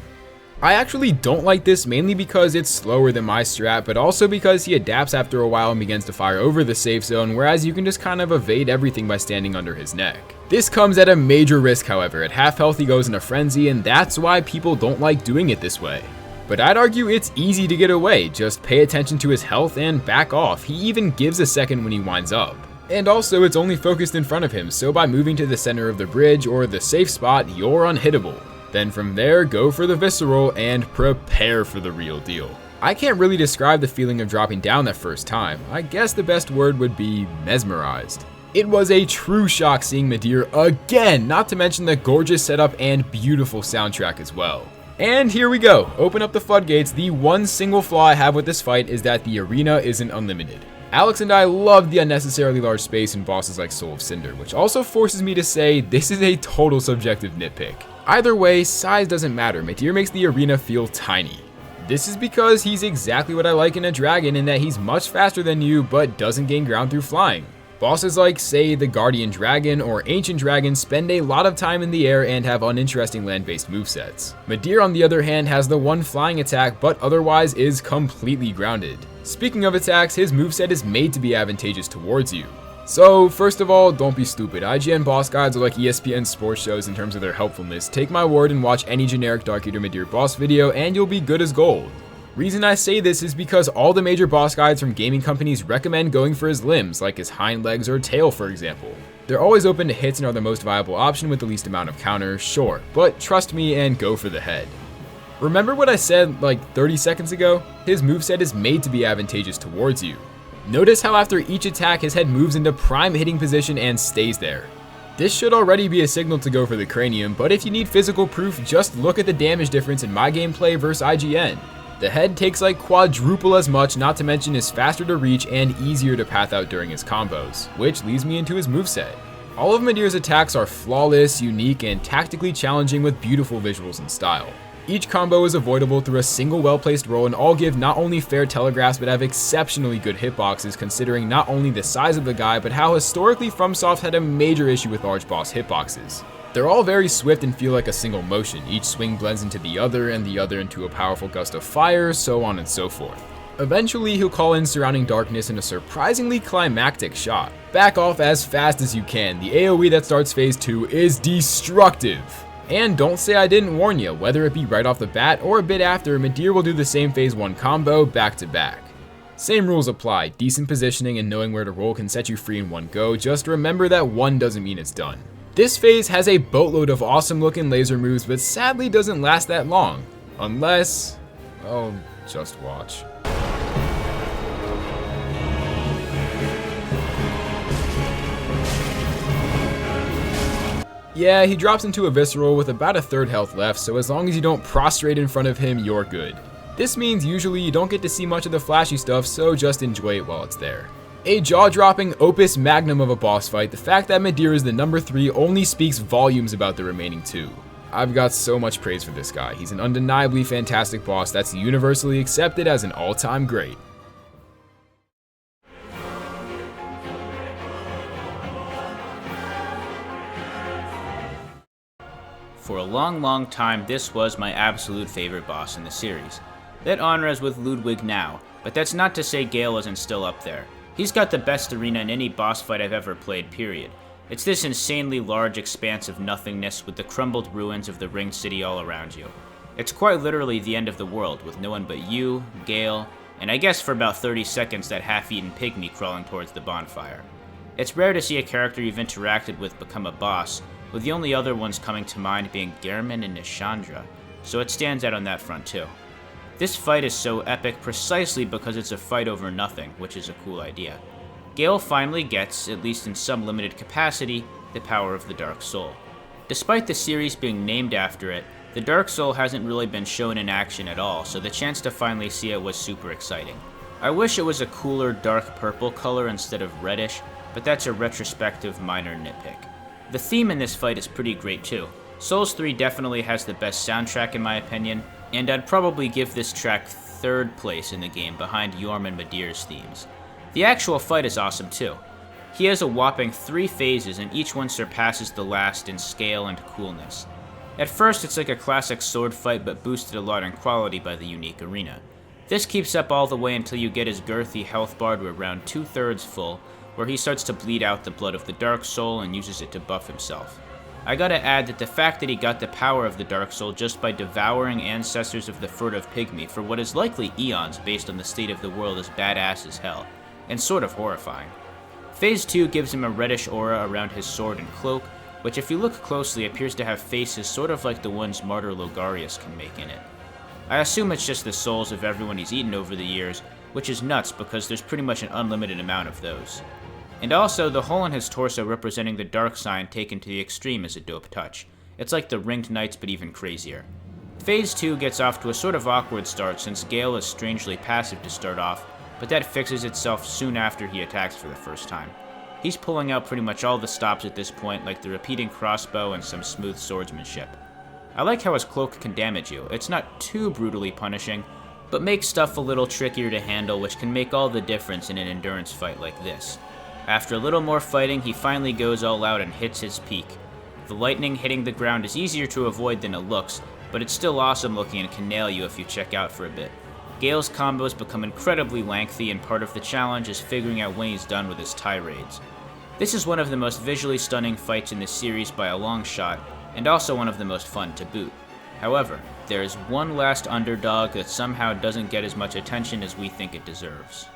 I actually don't like this, mainly because it's slower than my strat, but also because he adapts after a while and begins to fire over the safe zone, whereas you can just kind of evade everything by standing under his neck. This comes at a major risk, however. At half health he goes in a frenzy, and that's why people don't like doing it this way. But I'd argue it's easy to get away, just pay attention to his health and back off. He even gives a second when he winds up. And also, it's only focused in front of him, so by moving to the center of the bridge or the safe spot, you're unhittable. Then from there, go for the visceral and prepare for the real deal. I can't really describe the feeling of dropping down that first time. I guess the best word would be mesmerized. It was a true shock seeing Midir again, not to mention the gorgeous setup and beautiful soundtrack as well. And here we go, open up the floodgates. The one single flaw I have with this fight is that the arena isn't unlimited. Alex and I love the unnecessarily large space in bosses like Soul of Cinder, which also forces me to say this is a total subjective nitpick. Either way, size doesn't matter. Midir makes the arena feel tiny. This is because he's exactly what I like in a dragon, in that he's much faster than you but doesn't gain ground through flying. Bosses like, say, the Guardian Dragon or Ancient Dragon spend a lot of time in the air and have uninteresting land-based movesets. Midir, on the other hand, has the one flying attack but otherwise is completely grounded. Speaking of attacks, his moveset is made to be advantageous towards you. So, first of all, don't be stupid. IGN boss guides are like ESPN sports shows in terms of their helpfulness. Take my word and watch any generic Dark Eater Midir boss video and you'll be good as gold. Reason I say this is because all the major boss guides from gaming companies recommend going for his limbs, like his hind legs or tail for example. They're always open to hits and are the most viable option with the least amount of counter, sure, but trust me and go for the head. Remember what I said like 30 seconds ago? His moveset is made to be advantageous towards you. Notice how after each attack his head moves into prime hitting position and stays there. This should already be a signal to go for the cranium, but if you need physical proof, just look at the damage difference in my gameplay versus IGN. The head takes like quadruple as much, not to mention is faster to reach and easier to path out during his combos, which leads me into his moveset. All of Midir's attacks are flawless, unique, and tactically challenging with beautiful visuals and style. Each combo is avoidable through a single well-placed roll and all give not only fair telegraphs but have exceptionally good hitboxes considering not only the size of the guy but how historically FromSoft had a major issue with large boss hitboxes. They're all very swift and feel like a single motion, each swing blends into the other and the other into a powerful gust of fire, so on and so forth. Eventually he'll call in surrounding darkness in a surprisingly climactic shot. Back off as fast as you can, the AoE that starts phase 2 is destructive. And don't say I didn't warn you, whether it be right off the bat or a bit after, Midir will do the same phase 1 combo back to back. Same rules apply, decent positioning and knowing where to roll can set you free in one go, just remember that one doesn't mean it's done. This phase has a boatload of awesome looking laser moves, but sadly doesn't last that long. Unless, well, just watch. Yeah, he drops into a visceral with about a third health left, so as long as you don't prostrate in front of him, you're good. This means usually you don't get to see much of the flashy stuff, so just enjoy it while it's there. A jaw-dropping opus magnum of a boss fight, the fact that Midir is the number 3 only speaks volumes about the remaining 2. I've got so much praise for this guy. He's an undeniably fantastic boss that's universally accepted as an all-time great. For a long time, this was my absolute favorite boss in the series. That honor is with Ludwig now, but that's not to say Gale isn't still up there. He's got the best arena in any boss fight I've ever played, period. It's this insanely large expanse of nothingness with the crumbled ruins of the ringed city all around you. It's quite literally the end of the world, with no one but you, Gale, and I guess for about 30 seconds that half-eaten pygmy crawling towards the bonfire. It's rare to see a character you've interacted with become a boss, with the only other ones coming to mind being Gehrman and Nishandra, so it stands out on that front too. This fight is so epic precisely because it's a fight over nothing, which is a cool idea. Gale finally gets, at least in some limited capacity, the power of the Dark Soul. Despite the series being named after it, the Dark Soul hasn't really been shown in action at all, so the chance to finally see it was super exciting. I wish it was a cooler dark purple color instead of reddish, but that's a retrospective minor nitpick. The theme in this fight is pretty great too. Souls 3 definitely has the best soundtrack in my opinion, and I'd probably give this track 3rd place in the game behind Yorm and Midir's themes. The actual fight is awesome too. He has a whopping 3 phases and each one surpasses the last in scale and coolness. At first it's like a classic sword fight but boosted a lot in quality by the unique arena. This keeps up all the way until you get his girthy health bar to around 2/3 full, where he starts to bleed out the blood of the Dark Soul and uses it to buff himself. I gotta add that the fact that he got the power of the Dark Soul just by devouring ancestors of the furtive pygmy for what is likely eons based on the state of the world is badass as hell, and sort of horrifying. Phase 2 gives him a reddish aura around his sword and cloak, which if you look closely appears to have faces sort of like the ones Martyr Logarius can make in it. I assume it's just the souls of everyone he's eaten over the years, which is nuts because there's pretty much an unlimited amount of those. And also, the hole in his torso representing the dark sign taken to the extreme is a dope touch. It's like the Ringed Knights but even crazier. Phase 2 gets off to a sort of awkward start since Gale is strangely passive to start off, but that fixes itself soon after he attacks for the first time. He's pulling out pretty much all the stops at this point, like the repeating crossbow and some smooth swordsmanship. I like how his cloak can damage you. It's not too brutally punishing, but makes stuff a little trickier to handle, which can make all the difference in an endurance fight like this. After a little more fighting, he finally goes all out and hits his peak. The lightning hitting the ground is easier to avoid than it looks, but it's still awesome looking and can nail you if you check out for a bit. Gale's combos become incredibly lengthy, and part of the challenge is figuring out when he's done with his tirades. This is one of the most visually stunning fights in this series by a long shot, and also one of the most fun to boot. However, there is one last underdog that somehow doesn't get as much attention as we think it deserves.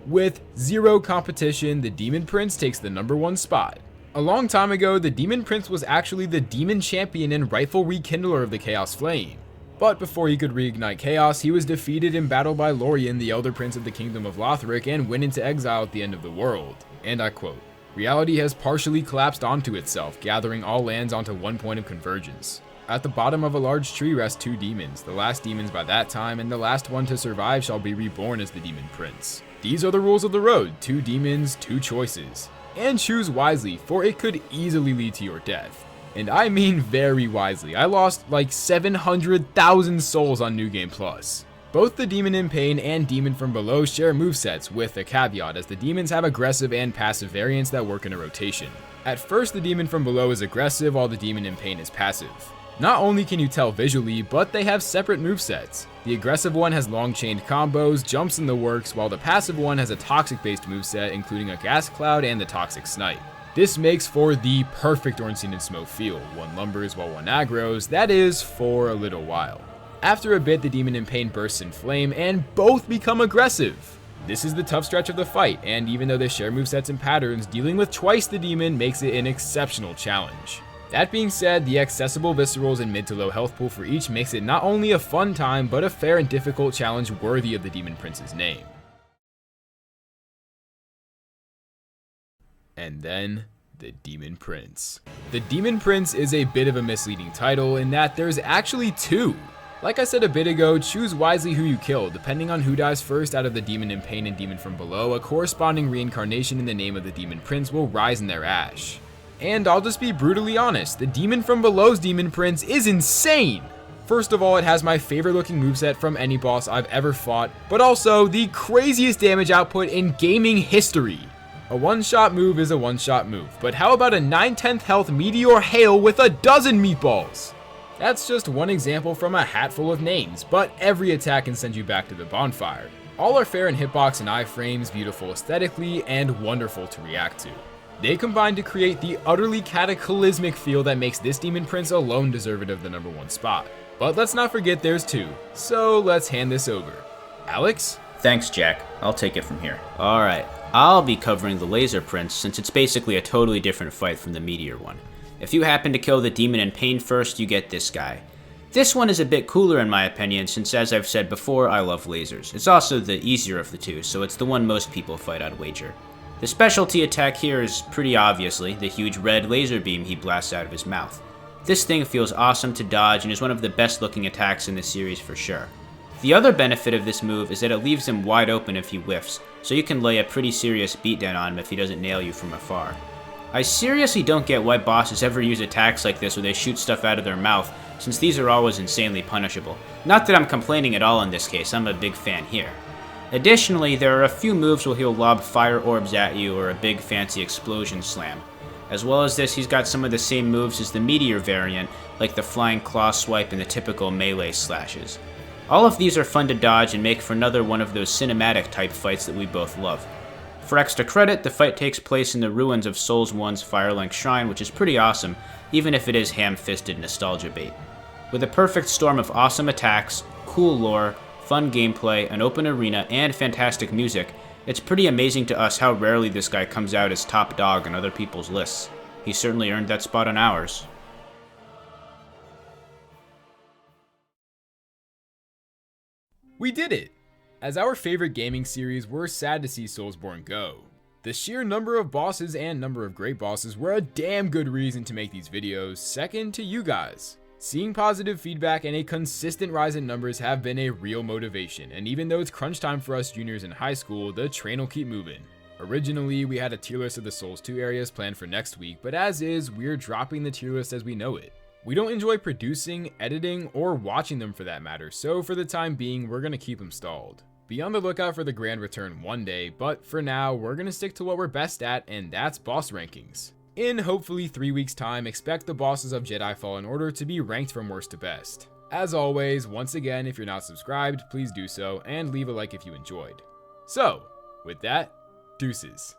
With zero competition, the Demon Prince takes the #1 spot. A long time ago, the Demon Prince was actually the Demon Champion and rightful rekindler of the Chaos Flame. But before he could reignite Chaos, he was defeated in battle by Lorien, the Elder Prince of the Kingdom of Lothric, and went into exile at the end of the world. And I quote, "Reality has partially collapsed onto itself, gathering all lands onto one point of convergence. At the bottom of a large tree rest 2 demons, the last demons by that time, and the last one to survive shall be reborn as the Demon Prince. These are the rules of the road, 2 demons, 2 choices. And choose wisely, for it could easily lead to your death." And I mean very wisely. I lost like 700,000 souls on New Game Plus. Both the Demon in Pain and Demon from Below share movesets, with a caveat, as the demons have aggressive and passive variants that work in a rotation. At first, the Demon from Below is aggressive while the Demon in Pain is passive. Not only can you tell visually, but they have separate movesets. The aggressive one has long chained combos, jumps in the works, while the passive one has a toxic based moveset including a gas cloud and the toxic snipe. This makes for the perfect Ornstein and Smoke feel, one lumbers while one aggros, that is, for a little while. After a bit, the Demon in Pain bursts in flame and both become aggressive. This is the tough stretch of the fight, and even though they share movesets and patterns, dealing with twice the demon makes it an exceptional challenge. That being said, the accessible viscerals and mid to low health pool for each makes it not only a fun time, but a fair and difficult challenge worthy of the Demon Prince's name. And then the Demon Prince. The Demon Prince is a bit of a misleading title in that there's actually two. Like I said a bit ago, choose wisely who you kill. Depending on who dies first out of the Demon in Pain and Demon from Below, a corresponding reincarnation in the name of the Demon Prince will rise in their ash. And I'll just be brutally honest, the Demon from Below's Demon Prince is insane! First of all, it has my favorite looking moveset from any boss I've ever fought, but also the craziest damage output in gaming history. A one-shot move is a one-shot move, but how about a 9/10 health Meteor Hail with a dozen meatballs? That's just one example from a hat full of names, but every attack can send you back to the bonfire. All are fair in hitbox and iframes, beautiful aesthetically, and wonderful to react to. They combine to create the utterly cataclysmic feel that makes this Demon Prince alone deserving of the #1 spot. But let's not forget there's two, so let's hand this over. Alex? Thanks, Jack. I'll take it from here. Alright, I'll be covering the Laser Prince since it's basically a totally different fight from the Meteor one. If you happen to kill the Demon in Pain first, you get this guy. This one is a bit cooler in my opinion since, as I've said before, I love lasers. It's also the easier of the two, so it's the one most people fight, I'd wager. The specialty attack here is pretty obviously the huge red laser beam he blasts out of his mouth. This thing feels awesome to dodge and is one of the best looking attacks in the series for sure. The other benefit of this move is that it leaves him wide open if he whiffs, so you can lay a pretty serious beatdown on him if he doesn't nail you from afar. I seriously don't get why bosses ever use attacks like this where they shoot stuff out of their mouth, since these are always insanely punishable. Not that I'm complaining at all in this case, I'm a big fan here. Additionally, there are a few moves where he'll lob fire orbs at you or a big fancy explosion slam. As well as this, he's got some of the same moves as the Meteor variant, like the flying claw swipe and the typical melee slashes. All of these are fun to dodge and make for another one of those cinematic type fights that we both love. For extra credit, the fight takes place in the ruins of Souls 1's Firelink Shrine, which is pretty awesome, even if it is ham-fisted nostalgia bait. With a perfect storm of awesome attacks, cool lore, fun gameplay, an open arena, and fantastic music, it's pretty amazing to us how rarely this guy comes out as top dog on other people's lists. He certainly earned that spot on ours. We did it! As our favorite gaming series, we're sad to see Soulsborne go. The sheer number of bosses and number of great bosses were a damn good reason to make these videos, second to you guys. Seeing positive feedback and a consistent rise in numbers have been a real motivation, and even though it's crunch time for us juniors in high school, the train will keep moving. Originally, we had a tier list of the Souls 2 areas planned for next week, but as is, we're dropping the tier list as we know it. We don't enjoy producing, editing, or watching them for that matter, so for the time being, we're gonna keep them stalled. Be on the lookout for the grand return one day, but for now, we're gonna stick to what we're best at, and that's boss rankings. In hopefully 3 weeks time, expect the bosses of Jedi Fallen Order to be ranked from worst to best. As always, once again, if you're not subscribed, please do so, and leave a like if you enjoyed. So, with that, deuces.